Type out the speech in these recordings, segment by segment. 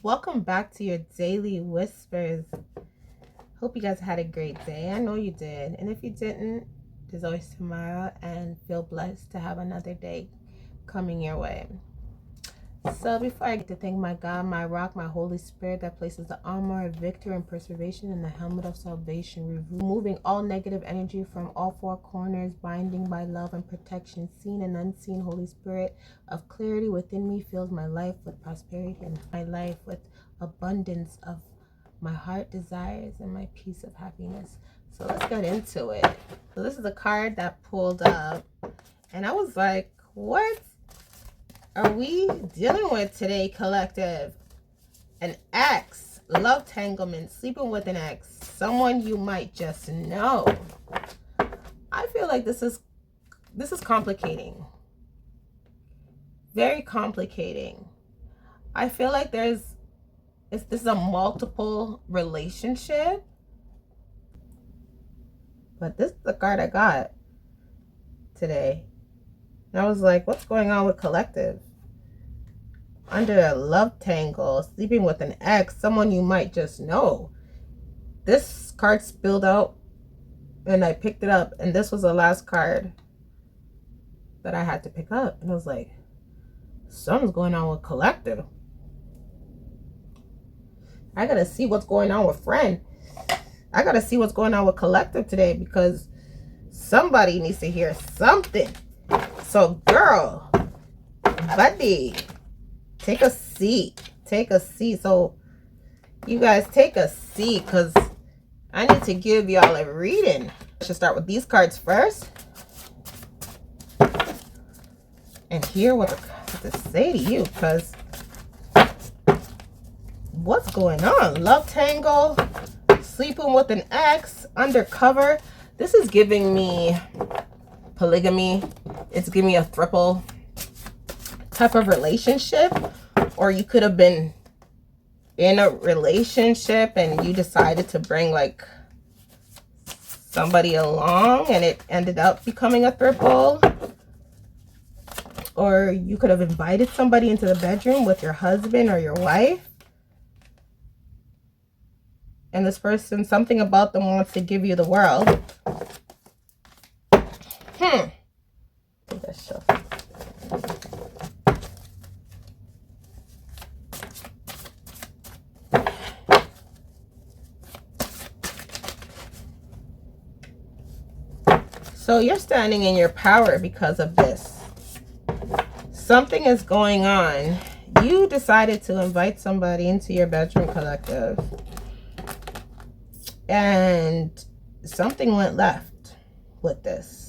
Welcome back to your daily whispers. Hope you guys had a great day. I know you did. And if you didn't, there's always tomorrow, and feel blessed to have another day coming your way. So before I get to thank my God, my rock, my Holy Spirit that places the armor of victory and preservation and the helmet of salvation, removing all negative energy from all four corners, binding by love and protection, seen and unseen. Holy Spirit of clarity within me fills my life with prosperity and my life with abundance of my heart desires and my peace of happiness. So let's get into it. So this is a card that pulled up, and I was like, what are we dealing with today, collective? An ex, love tanglement, sleeping with an ex, someone you might just know. I feel like this is complicating. Very complicating. I feel like this is a multiple relationship. But this is the card I got today. And I was like, what's going on with collective? Under a love tangle, sleeping with an ex, someone you might just know. This card spilled out and I picked it up, and this was the last card that I had to pick up. And I was like, something's going on with collective. I gotta see what's going on with friend. I gotta see what's going on with collective today, because somebody needs to hear something. So girl, buddy, take a seat. Take a seat. So you guys take a seat, because I need to give y'all a reading. I should start with these cards first and hear what to say to you, because what's going on? Love tangle, sleeping with an ex, undercover. This is giving me polygamy. It's giving me a triple type of relationship. Or you could have been in a relationship and you decided to bring like somebody along and it ended up becoming a triple. Or you could have invited somebody into the bedroom with your husband or your wife, and this person, something about them wants to give you the world. Let's show. So you're standing in your power because of this. Something is going on. You decided to invite somebody into your bedroom, collective, and something went left with this.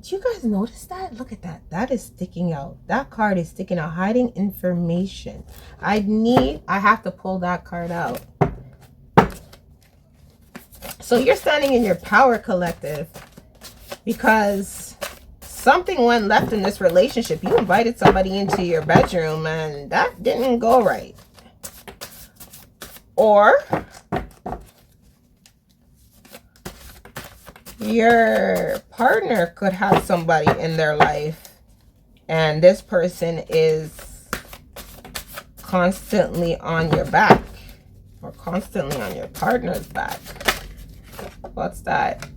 Do you guys notice that? Look at that. That is sticking out. That card is sticking out, hiding information. I have to pull that card out. So you're standing in your power, collective, because something went left in this relationship. You invited somebody into your bedroom and that didn't go right. Or your partner could have somebody in their life and this person is constantly on your back or constantly on your partner's back. What's that?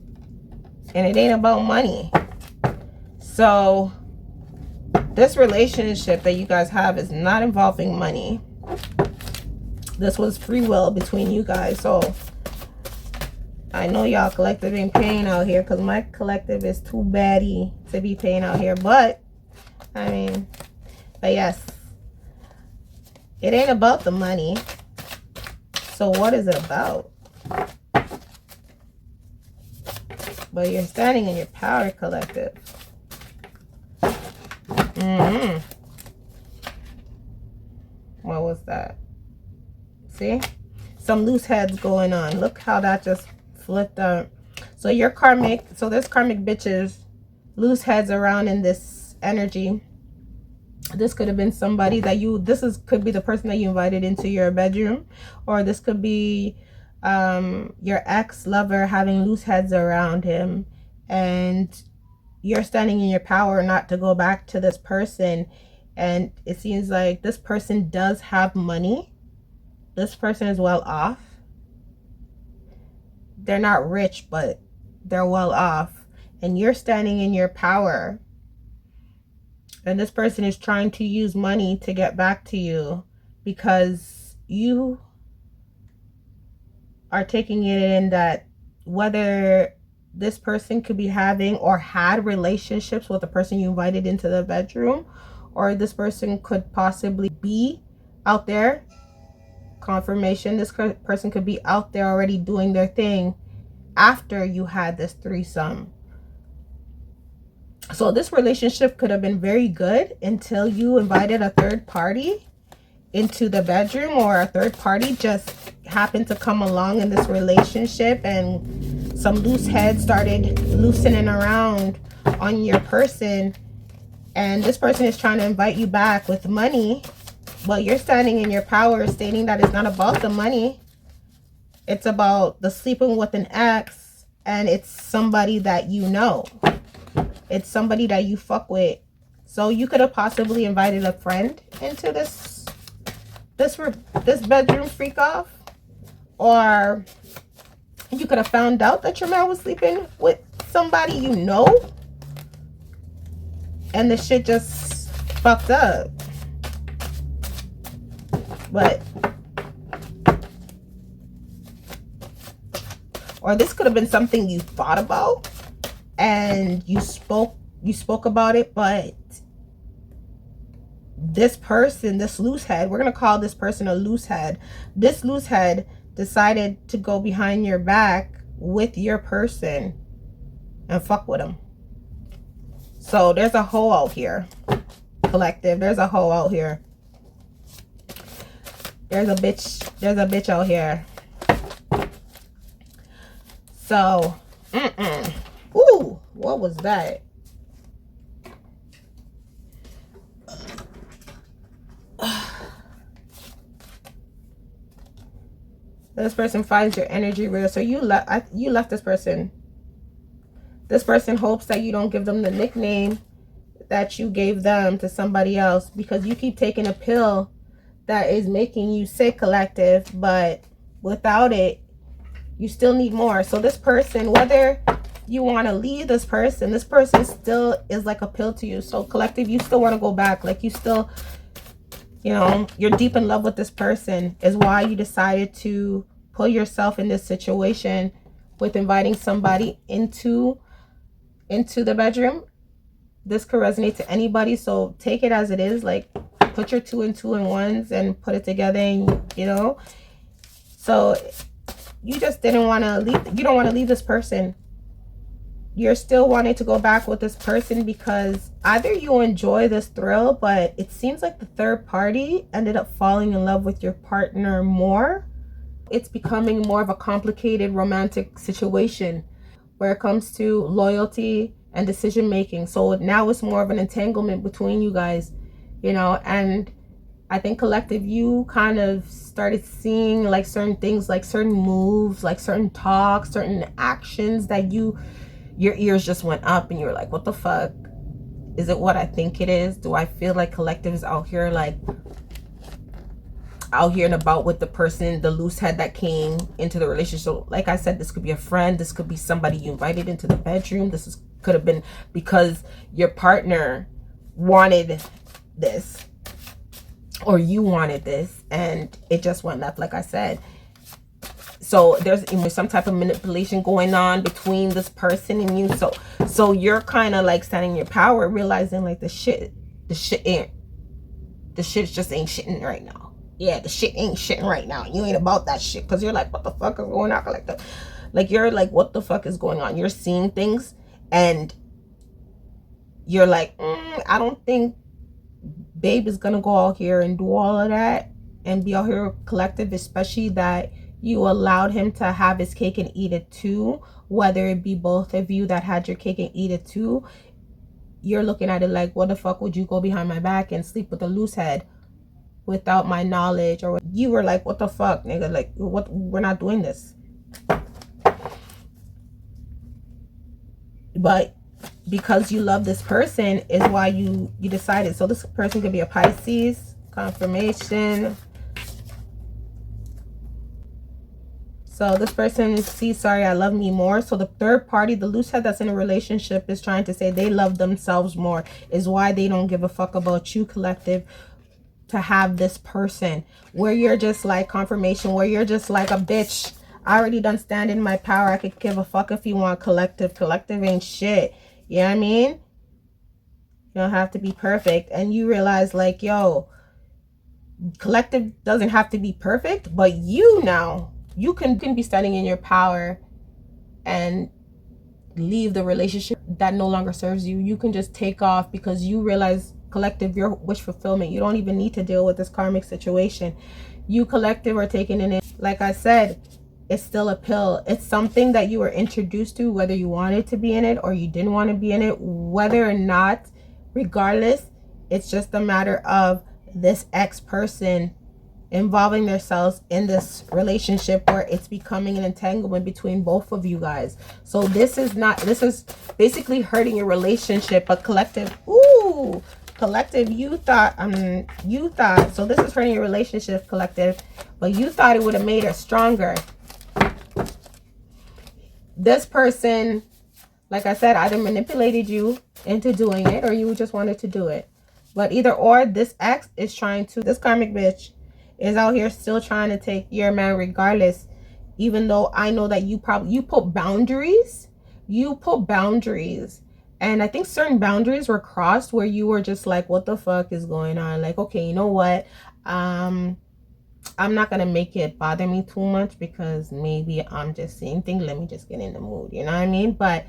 And it ain't about money. So this relationship that you guys have is not involving money. This was free will between you guys. So I know y'all collective ain't paying out here, because my collective is too baddie to be paying out here. But yes, it ain't about the money. So what is it about? But you're standing in your power, collective. What was that? See? Some loose heads going on. Look how that just flipped out. So you're karmic. So there's karmic bitches, loose heads around in this energy. This could have been somebody that could be the person that you invited into your bedroom. Or this could be your ex-lover having loose heads around him, and you're standing in your power not to go back to this person And it seems like this person does have money. This person is well off. They're not rich, but they're well off. And you're standing in your power. And this person is trying to use money to get back to you because you are taking it in that whether this person could be having or had relationships with the person you invited into the bedroom, or this person could possibly be out there. Confirmation, this person could be out there already doing their thing after you had this threesome. So this relationship could have been very good until you invited a third party into the bedroom, or a third party just happened to come along in this relationship and some loose heads started loosening around on your person, and this person is trying to invite you back with money. But you're standing in your power, stating that it's not about the money. It's about the sleeping with an ex, and it's somebody that you know. It's somebody that you fuck with. So you could have possibly invited a friend into this bedroom freak off, or you could have found out that your man was sleeping with somebody you know, and the shit just fucked up. But or this could have been something you thought about and you spoke about it, but this person, this loose head, we're gonna call this person a loose head. This loose head decided to go behind your back with your person and fuck with them. So there's a hoe out here, collective. There's a hoe out here. There's a bitch out here. So, ooh, what was that? This person finds your energy real. So you left this person. This person hopes that you don't give them the nickname that you gave them to somebody else, because you keep taking a pill that is making you sick, collective, but without it, you still need more. So this person, whether you want to leave this person still is like a pill to you. So collective, you still want to go back. Like you still, you know, you're deep in love with this person, is why you decided to put yourself in this situation with inviting somebody into the bedroom. This could resonate to anybody, so take it as it is. Like, put your 2 and 2 and 1s and put it together, and you know. So you just didn't want to leave. You don't want to leave this person. You're still wanting to go back with this person because either you enjoy this thrill, but it seems like the third party ended up falling in love with your partner more. It's becoming more of a complicated romantic situation where it comes to loyalty and decision making. So now it's more of an entanglement between you guys, you know. And I think collective, you kind of started seeing like certain things, like certain moves, like certain talks, certain actions that your ears just went up and you're like, what the fuck? Is it what I think it is? Do I feel like collective is out here, like out here and about with the person, the loose head that came into the relationship? So like I said, this could be a friend, this could be somebody you invited into the bedroom, could have been because your partner wanted this, or you wanted this, and it just went left, like I said. So there's some type of manipulation going on between this person and you. So you're kind of like standing in your power, realizing like the shit just ain't shitting right now. Yeah, the shit ain't shitting right now. You ain't about that shit, because you're like, what the fuck is going on? Like you're like, what the fuck is going on? You're seeing things and you're like, I don't think babe is gonna go out here and do all of that and be out here collective, especially that you allowed him to have his cake and eat it too, whether it be both of you that had your cake and eat it too. You're looking at it like, what the fuck would you go behind my back and sleep with a loose head without my knowledge? Or you were like, what the fuck, nigga? Like, what? We're not doing this. But because you love this person is why you decided. So this person could be a Pisces. Confirmation. So this person is, see, sorry, I love me more. So the third party, the loose head that's in a relationship, is trying to say they love themselves more, is why they don't give a fuck about you, collective, to have this person where you're just like, confirmation, where you're just like a bitch. I already done stand in my power. I could give a fuck if you want, collective. Collective ain't shit. You know what I mean? You don't have to be perfect. And you realize like, yo, collective doesn't have to be perfect, but you now, you can be standing in your power and leave the relationship that no longer serves you. You can just take off because you realize, collective, your wish fulfillment. You don't even need to deal with this karmic situation. You, collective, are taking it in. Like I said, it's still a pill. It's something that you were introduced to, whether you wanted to be in it or you didn't want to be in it, whether or not, regardless, it's just a matter of this ex person involving themselves in this relationship where it's becoming an entanglement between both of you guys. So this is basically hurting your relationship. But collective, ooh, collective, you thought, so this is hurting your relationship, collective, but you thought it would have made it stronger. This person, like I said, either manipulated you into doing it or you just wanted to do it. But either or, this ex is trying to, this karmic bitch is out here still trying to take your man regardless. Even though I know that you put boundaries. You put boundaries. And I think certain boundaries were crossed where you were just like, what the fuck is going on? Like, okay, you know what? I'm not going to make it bother me too much because maybe I'm just seeing things. Let me just get in the mood. You know what I mean? But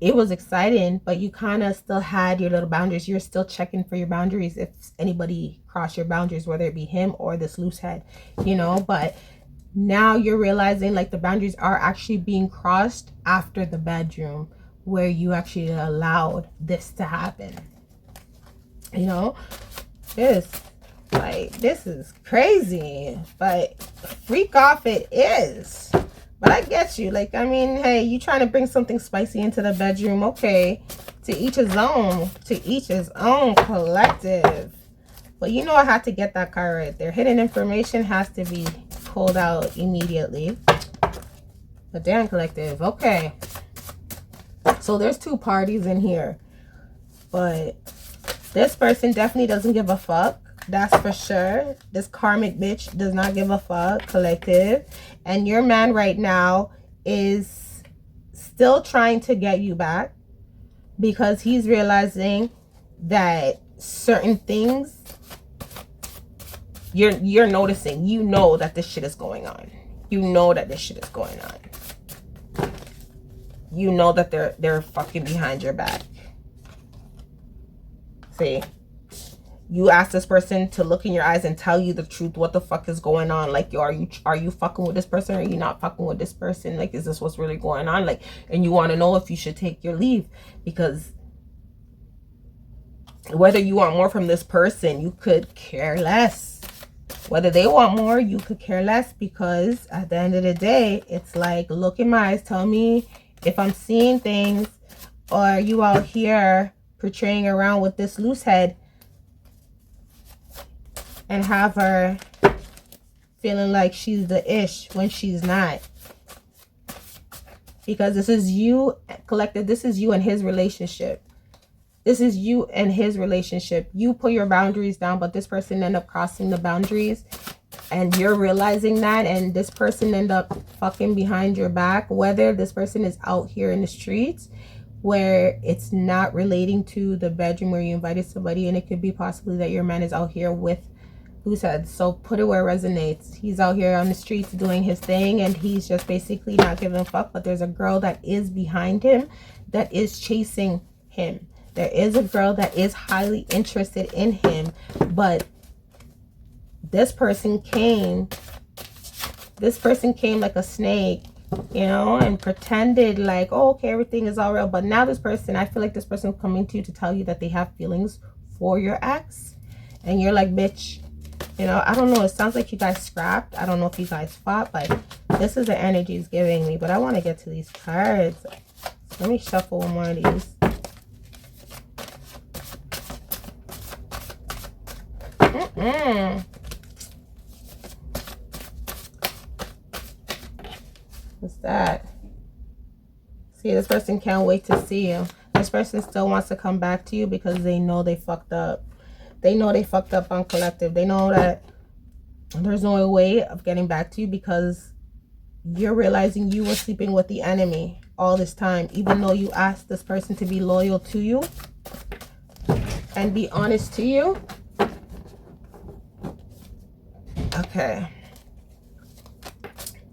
it was exciting, but you kind of still had your little boundaries. You're still checking for your boundaries if anybody crossed your boundaries, whether it be him or this loose head, you know. But now you're realizing like the boundaries are actually being crossed after the bedroom where you actually allowed this to happen. You know, this is crazy, but freak off it is. But I get you. Like, I mean, hey, you trying to bring something spicy into the bedroom. Okay. To each his own. To each his own, collective. But you know I had to get that card right there. Hidden information has to be pulled out immediately. But damn, collective. Okay. So there's two parties in here. But this person definitely doesn't give a fuck. That's for sure. This karmic bitch does not give a fuck, collective. And your man right now is still trying to get you back because he's realizing that certain things you're noticing. You know that this shit is going on. You know that this shit is going on. You know that they're fucking behind your back. See? You ask this person to look in your eyes and tell you the truth. What the fuck is going on? Like, are you fucking with this person or are you not fucking with this person? Like, is this what's really going on? Like, and you want to know if you should take your leave, because whether you want more from this person, you could care less. Whether they want more, you could care less, because at the end of the day, it's like, look in my eyes, tell me if I'm seeing things, or are you out here portraying around with this loose head and have her feeling like she's the ish when she's not. Because this is you, collective. This is you and his relationship. This is you and his relationship. You put your boundaries down, but this person end up crossing the boundaries. And you're realizing that. And this person end up fucking behind your back. Whether this person is out here in the streets where it's not relating to the bedroom where you invited somebody. And it could be possibly that your man is out here with who said. So put it where it resonates. He's out here on the streets doing his thing and he's just basically not giving a fuck. But there's a girl that is behind him, that is chasing him. There is a girl that is highly interested in him. But this person came like a snake, you know, and pretended like, oh, okay, everything is all real. But now this person, I feel like this person is coming to you to tell you that they have feelings for your ex. And you're like, bitch, you know, I don't know. It sounds like you guys scrapped. I don't know if you guys fought, but this is the energy it's giving me. But I want to get to these cards. So let me shuffle one more of these. What's that? See, this person can't wait to see you. This person still wants to come back to you because they know they fucked up. They know they fucked up on collective. They know that there's no way of getting back to you because you're realizing you were sleeping with the enemy all this time, even though you asked this person to be loyal to you and be honest to you. Okay.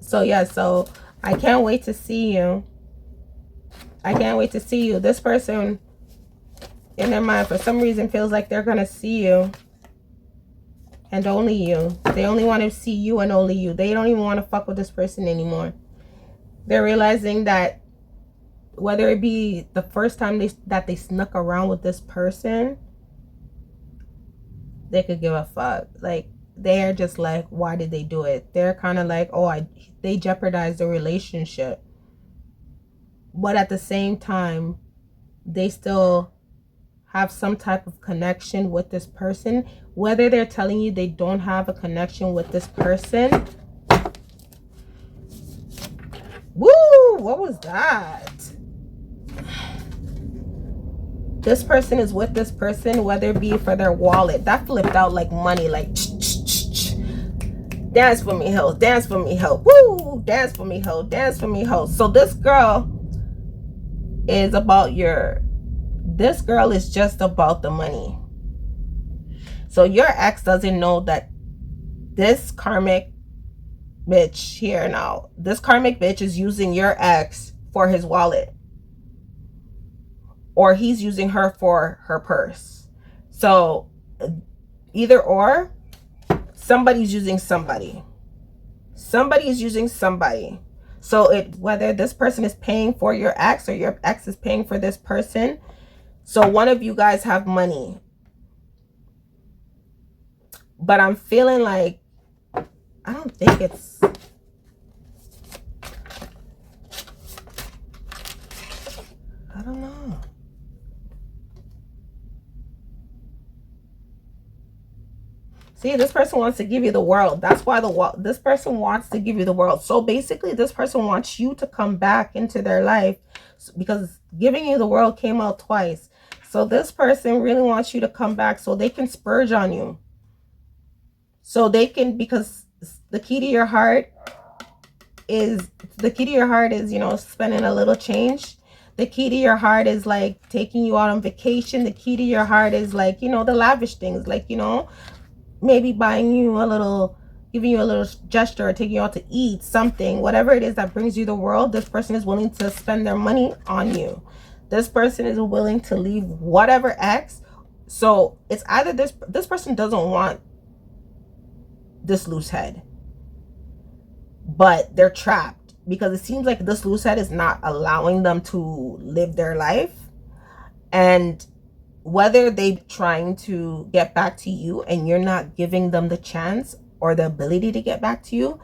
So yeah, so I can't wait to see you. I can't wait to see you. This person in their mind for some reason feels like they're gonna see you and only you. They only want to see you and only you. They don't even want to fuck with this person anymore. They're realizing that whether it be the first time that they snuck around with this person, they could give a fuck. Like, they're just like, why did they do it? They're kind of like, oh, they jeopardized the relationship. But at the same time, they still have some type of connection with this person. Whether they're telling you they don't have a connection with this person. Woo! What was that? This person is with this person, whether it be for their wallet. That flipped out like money, like dance for me, ho, dance for me, ho. Woo! Dance for me, ho, dance for me, ho. So this girl is about this girl is just about the money. So your ex doesn't know that this karmic bitch here now, this karmic bitch is using your ex for his wallet. Or he's using her for her purse. So either or, somebody's using somebody. Somebody is using somebody. So whether this person is paying for your ex or your ex is paying for this person. So one of you guys have money. But I'm feeling like, I don't think it's, I don't know. See, this person wants to give you the world. That's why this person wants to give you the world. So basically, this person wants you to come back into their life because giving you the world came out twice. So this person really wants you to come back so they can splurge on you. So they can, because the key to your heart is, you know, spending a little change. The key to your heart is like taking you out on vacation. The key to your heart is like, you know, the lavish things, like, you know, maybe buying you a little, giving you a little gesture, or taking you out to eat something, whatever it is that brings you the world. This person is willing to spend their money on you. This person is willing to leave whatever ex. So it's either this person doesn't want this loose head, but they're trapped because it seems like this loose head is not allowing them to live their life. And whether they're trying to get back to you and you're not giving them the chance or the ability to get back to you,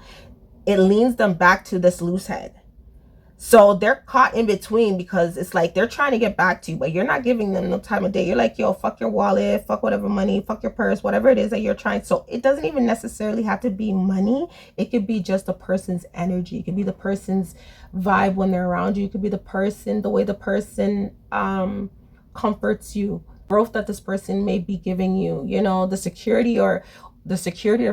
it leans them back to this loose head. So they're caught in between because it's like they're trying to get back to you, but you're not giving them no time of day. You're like, yo, fuck your wallet, fuck whatever money, fuck your purse, whatever it is that you're trying. So it doesn't even necessarily have to be money. It could be just the person's energy. It could be the person's vibe when they're around you. It could be the person, the way the person comforts you, growth that this person may be giving you, you know, the security or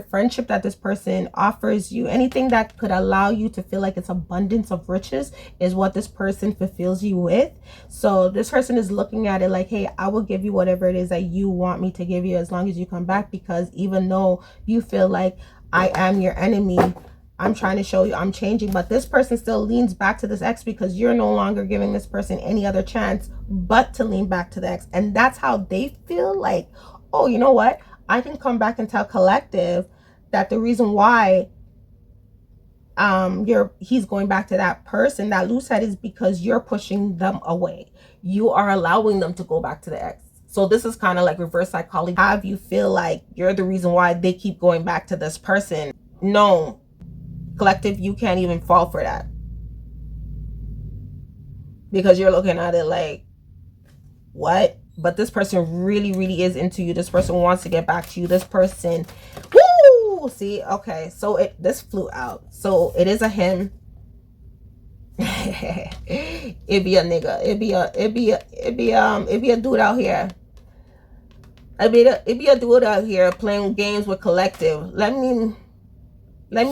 friendship that this person offers you. Anything that could allow you to feel like it's abundance of riches is what this person fulfills you with. So this person is looking at it like, hey, I will give you whatever it is that you want me to give you as long as you come back, because even though you feel like I am your enemy, I'm trying to show you I'm changing. But this person still leans back to this ex because you're no longer giving this person any other chance but to lean back to the ex. And that's how they feel like, oh, you know what? I can come back and tell collective that the reason why he's going back to that person, that loose head, is because you're pushing them away. You are allowing them to go back to the ex. So this is kind of like reverse psychology. Have you feel like you're the reason why they keep going back to this person? No, collective, you can't even fall for that, because you're looking at it like, what? but this person really, really is into you. This person wants to get back to you. This person, woo! See, okay, so this flew out. So it is a him. It be a nigga. It be a dude out here. It be a dude out here playing games with collective. Let me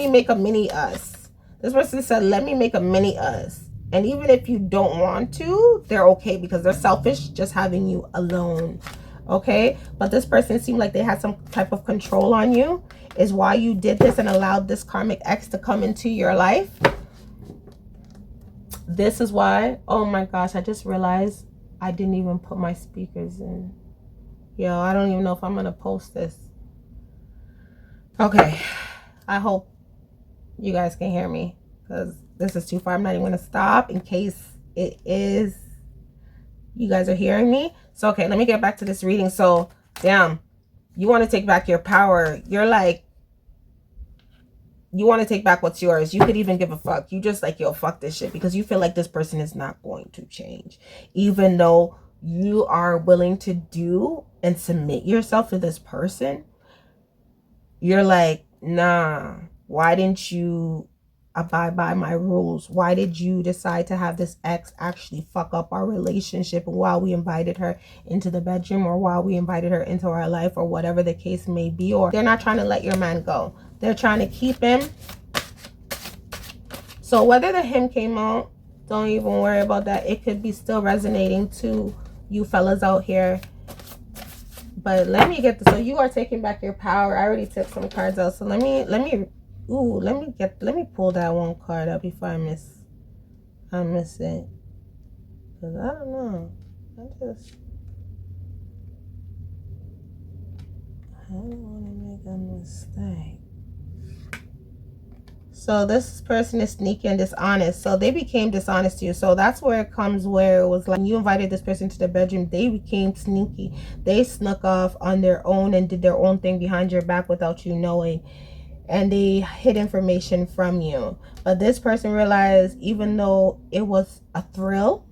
make a mini us. This person said, let me make a mini us. And even if you don't want to, they're okay because they're selfish just having you alone. Okay? But this person seemed like they had some type of control on you, is why you did this and allowed this karmic ex to come into your life. This is why. Oh my gosh, I just realized I didn't even put my speakers in. Yo, I don't even know if I'm going to post this. Okay. I hope you guys can hear me because this is too far. I'm not even going to stop in case it is you guys are hearing me. So okay, let me get back to this reading. So damn, you want to take back your power. You're like, you want to take back what's yours. You could even give a fuck. You just like, yo, fuck this shit, because you feel like this person is not going to change, even though you are willing to do and submit yourself to this person. You're like, nah, why didn't you abide by my rules? Why did you decide to have this ex actually fuck up our relationship while we invited her into the bedroom, or while we invited her into our life, or whatever the case may be? Or they're not trying to let your man go. They're trying to keep him. So whether the him came out, don't even worry about that. It could be still resonating to you fellas out here. But let me get this. So you are taking back your power. I already took some cards out. So let me pull that one card up before I miss it. Cause I don't know. I don't want to make a mistake. So this person is sneaky and dishonest. So they became dishonest to you. So that's where it comes, where it was like you invited this person to the bedroom. They became sneaky. They snuck off on their own and did their own thing behind your back without you knowing. And they hid information from you. But this person realized, even though it was a thrill,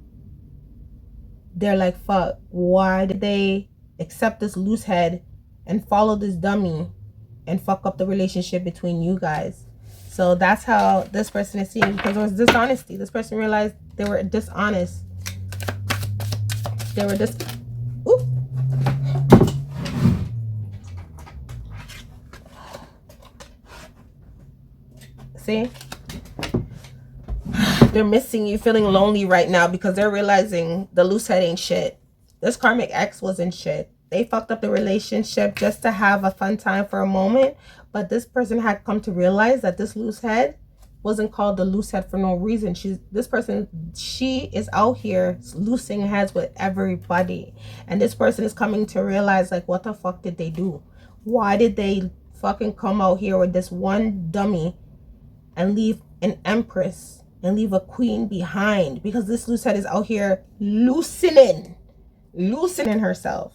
they're like, fuck, why did they accept this loose head and follow this dummy and fuck up the relationship between you guys? So that's how this person is seeing, because there was dishonesty. This person realized they were dishonest. They were See? They're missing you, feeling lonely right now because they're realizing the loose head ain't shit. This karmic ex wasn't shit. They fucked up the relationship just to have a fun time for a moment. But this person had come to realize that this loose head wasn't called the loose head for no reason. She is out here loosing heads with everybody. And this person is coming to realize, like, what the fuck did they do? Why did they fucking come out here with this one dummy and leave an empress and leave a queen behind? Because this loose head is out here loosening herself.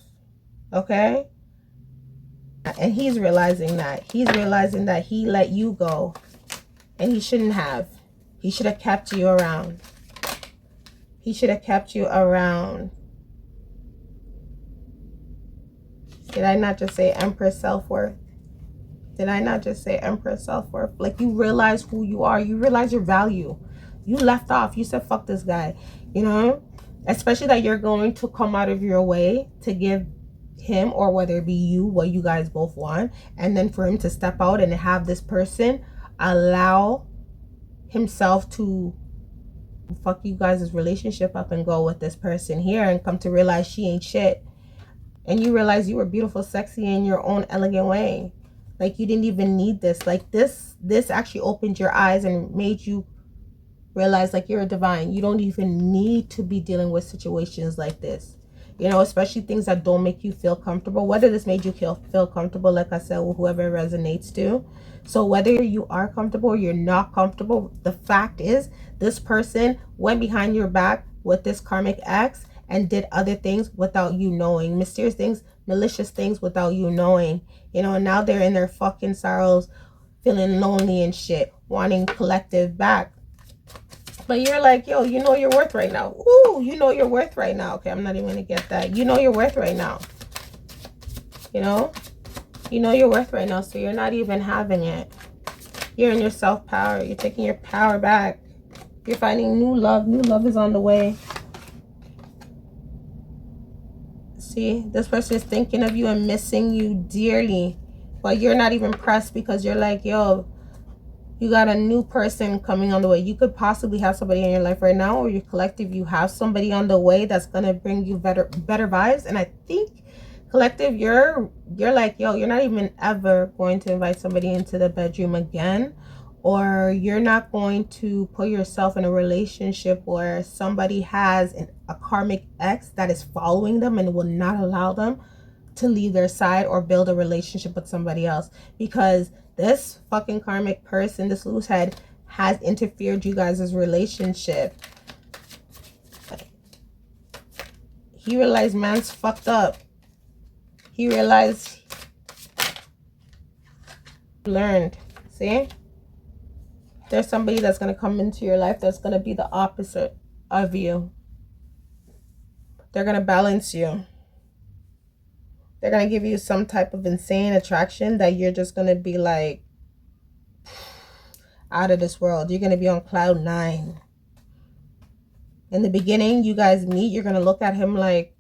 Okay? And he's realizing that. He's realizing that he let you go. And he shouldn't have. He should have kept you around. He should have kept you around. Did I not just say Empress self-worth? Did I not just say Empress self-worth? Like, you realize who you are. You realize your value. You left off. You said, fuck this guy. You know? Especially that you're going to come out of your way to give him, or whether it be you, what you guys both want. And then for him to step out and have this person allow himself to fuck you guys' relationship up and go with this person here and come to realize she ain't shit. And you realize you were beautiful, sexy in your own elegant way. Like, you didn't even need this. Like, this actually opened your eyes and made you realize, like, you're a divine. You don't even need to be dealing with situations like this. You know, especially things that don't make you feel comfortable. Whether this made you feel comfortable, like I said, with whoever it resonates to. So whether you are comfortable or you're not comfortable, the fact is this person went behind your back with this karmic ex and did other things without you knowing. Mysterious things, malicious things without you knowing. You know, and now they're in their fucking sorrows, feeling lonely and shit, wanting collective back. But you're like, yo, you know your worth right now. Ooh, you know your worth right now. Okay, I'm not even gonna get that. You know your worth right now. You know your worth right now, so you're not even having it. You're in your self-power. You're taking your power back. You're finding new love. New love is on the way. See, this person is thinking of you and missing you dearly, but you're not even pressed because you're like, yo, you got a new person coming on the way. You could possibly have somebody in your life right now, or your collective, you have somebody on the way that's gonna bring you better vibes. And I think collective, you're like, yo, you're not even ever going to invite somebody into the bedroom again, or you're not going to put yourself in a relationship where somebody has a karmic ex that is following them and will not allow them to leave their side or build a relationship with somebody else, because this fucking karmic person, this loose head, has interfered you guys' relationship. He realized man's fucked up. He realized, learned. See? There's somebody that's going to come into your life that's going to be the opposite of you. They're going to balance you. They're going to give you some type of insane attraction that you're just going to be like out of this world. You're going to be on cloud 9. In the beginning, you guys meet, you're going to look at him like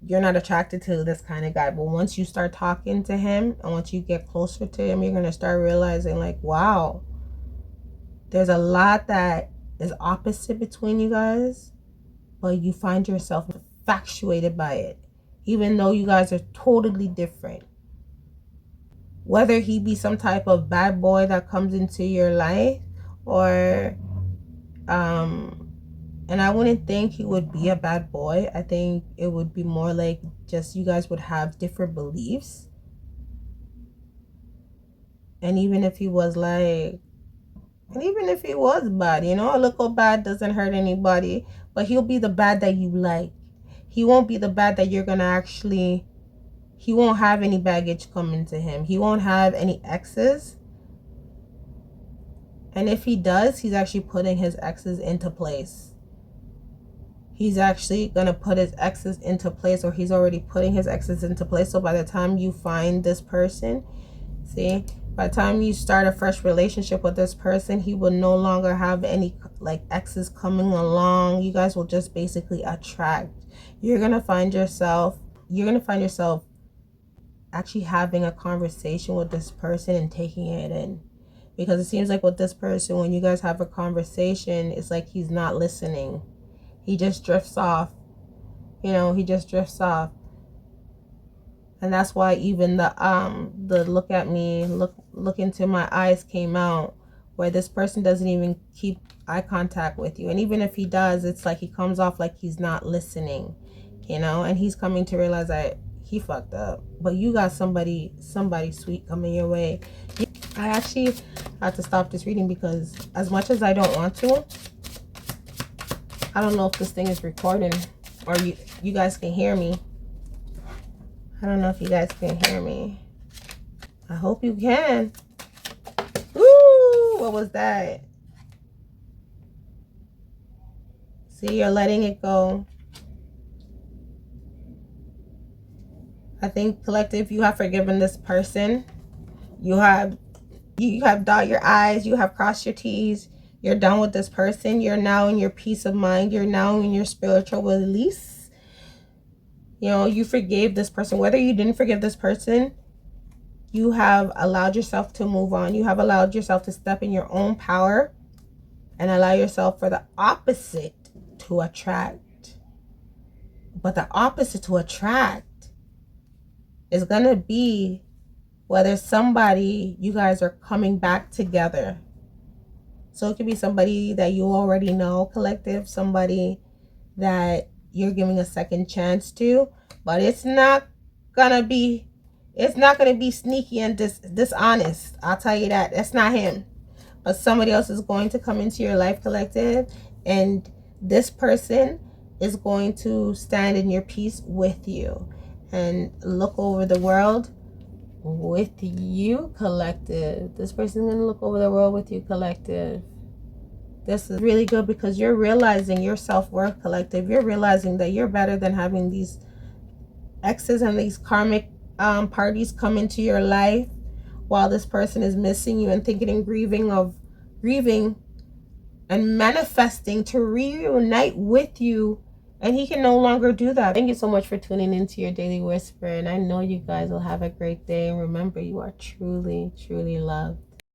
you're not attracted to this kind of guy. But once you start talking to him and once you get closer to him, you're going to start realizing like, wow, there's a lot that is opposite between you guys, but you find yourself infatuated by it, even though you guys are totally different. Whether he be some type of bad boy that comes into your life, or and I wouldn't think he would be a bad boy. I think it would be more like just you guys would have different beliefs. And even if he was like, and even if he was bad, you know, a little bad doesn't hurt anybody, but he'll be the bad that you like. He won't be the bad that you're gonna actually, he won't have any baggage coming to him. He won't have any exes. And if he does, he's actually putting his exes into place. He's actually going to put his exes into place, or he's already putting his exes into place. So by the time you find this person, see, by the time you start a fresh relationship with this person, he will no longer have any like exes coming along. You guys will just basically attract. You're going to find yourself actually having a conversation with this person and taking it in. Because it seems like with this person, when you guys have a conversation, it's like he's not listening. He just drifts off. You know, he just drifts off. And that's why even the look at me, look into my eyes came out, where this person doesn't even keep eye contact with you. And even if he does, it's like he comes off like he's not listening, you know, and he's coming to realize that he fucked up. But you got somebody sweet coming your way. I actually had to stop this reading because as much as I don't want to, I don't know if this thing is recording or you guys can hear me. I don't know if you guys can hear me. I hope you can. Woo! What was that? See, you're letting it go. I think collective, you have forgiven this person. You have dotted your I's. You have crossed your T's. You're done with this person. You're now in your peace of mind. You're now in your spiritual release. You know, you forgave this person. Whether you didn't forgive this person, you have allowed yourself to move on. You have allowed yourself to step in your own power and allow yourself for the opposite to attract. But the opposite to attract is going to be whether somebody, you guys are coming back together. So it could be somebody that you already know, collective, somebody that you're giving a second chance to, but it's not gonna be sneaky and dishonest. I'll tell you that. That's not him. But somebody else is going to come into your life, collective, and this person is going to stand in your peace with you and look over the world with you, collective. This person is going to look over the world with you, collective. This is really good because you're realizing your self-worth, collective. You're realizing that you're better than having these exes and these karmic parties come into your life while this person is missing you and thinking and grieving and manifesting to reunite with you, and he can no longer do that. Thank you so much for tuning into your daily whisper, and I know you guys will have a great day. And remember, you are truly, truly loved.